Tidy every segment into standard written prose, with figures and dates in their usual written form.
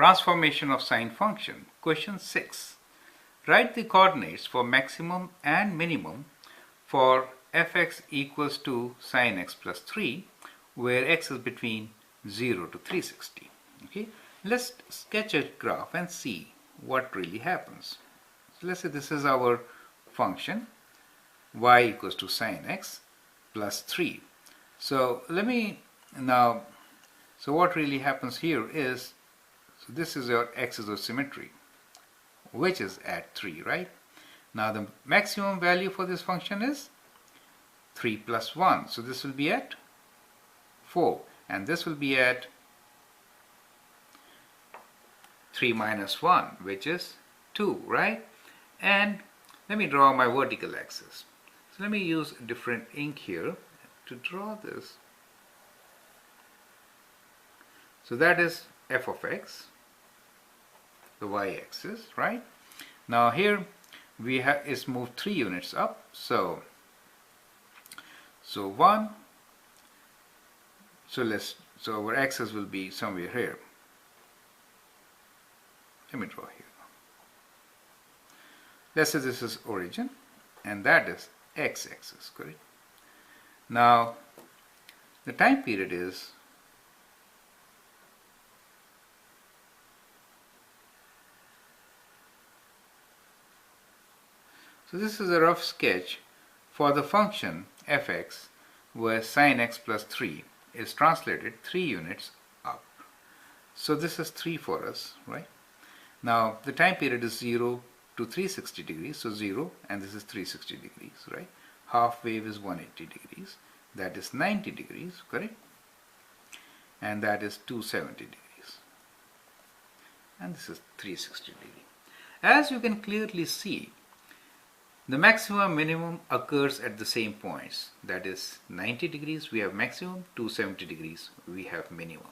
Transformation of sine function. Question 6. Write the coordinates for maximum and minimum for fx equals to sine x plus 3, where x is between 0 to 360. Okay, let's sketch a graph and see what really happens. So let's say this is our function y equals to sine x plus 3. So let me now, so what really happens here is, so this is your axis of symmetry, which is at 3, right? Now the maximum value for this function is 3 plus 1. So this will be at 4, and this will be at 3 minus 1, which is 2, right? And let me draw my vertical axis. So let me use a different ink here to draw this. So that is f of x, the y-axis, right? Now here we have is moved 3 units up, so 1. So our axis will be somewhere here. Let me draw here. Let's say this is origin, and that is x-axis, correct? Now the time period is so this is a rough sketch for the function fx, where sine x plus 3 is translated 3 units up. So this is 3 for us, right? Now the time period is 0 to 360 degrees, so 0, and this is 360 degrees, right? Half wave is 180 degrees, that is 90 degrees, correct? And that is 270 degrees, and this is 360 degrees. As you can clearly see, the maximum minimum occurs at the same points. That is 90 degrees we have maximum, 270 degrees we have minimum.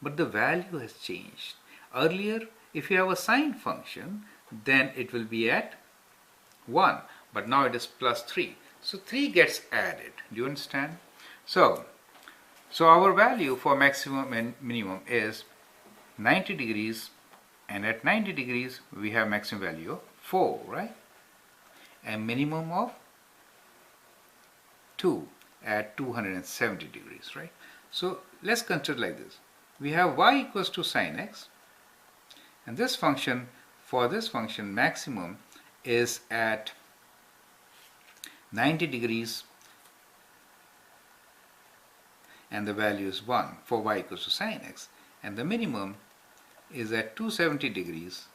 But the value has changed. Earlier, if you have a sine function, then it will be at 1, but now it is plus 3. So 3 gets added. Do you understand? So our value for maximum and minimum is 90 degrees, and at 90 degrees we have maximum value of 4, right? And minimum of 2 at 270 degrees, right? So let's consider like this. We have y equals to sine x, and this function, for this function, maximum is at 90 degrees, and the value is 1 for y equals to sine x, and the minimum is at 270 degrees,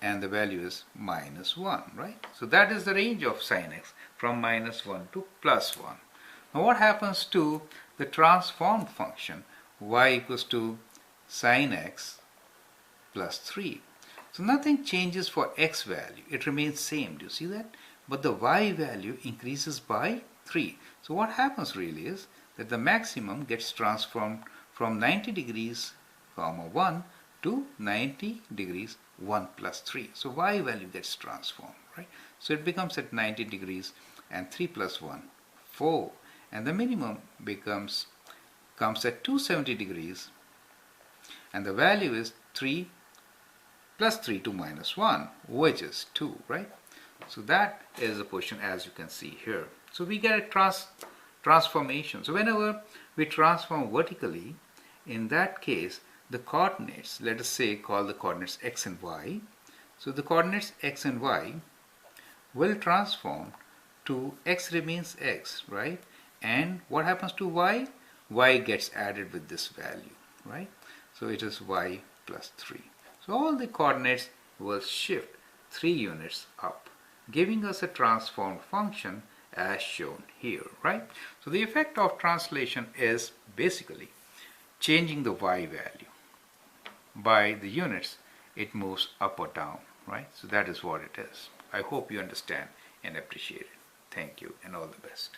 and the value is minus 1, right? So that is the range of sine x, from minus 1 to plus 1. Now what happens to the transformed function y equals to sine x plus 3? So nothing changes for x value, it remains same, do you see that? But the y value increases by 3. So what happens really is that the maximum gets transformed from 90 degrees, 1 to 90 degrees 1 plus 3. So y value gets transformed, right? So it becomes at 90 degrees, and 3 plus 1, 4. And the minimum comes at 270 degrees, and the value is 3 plus 3 to minus 1, which is 2, right? So that is the position, as you can see here. So we get a transformation. So whenever we transform vertically, in that case, the coordinates, let us say, call the coordinates x and y. So the coordinates x and y will transform to x remains x, right? And what happens to y? Y gets added with this value, right? So it is y plus 3. So all the coordinates will shift 3 units up, giving us a transformed function as shown here, right? So the effect of translation is basically changing the y value. By the units, it moves up or down, right? So that is what it is. I hope you understand and appreciate it. Thank you, and all the best.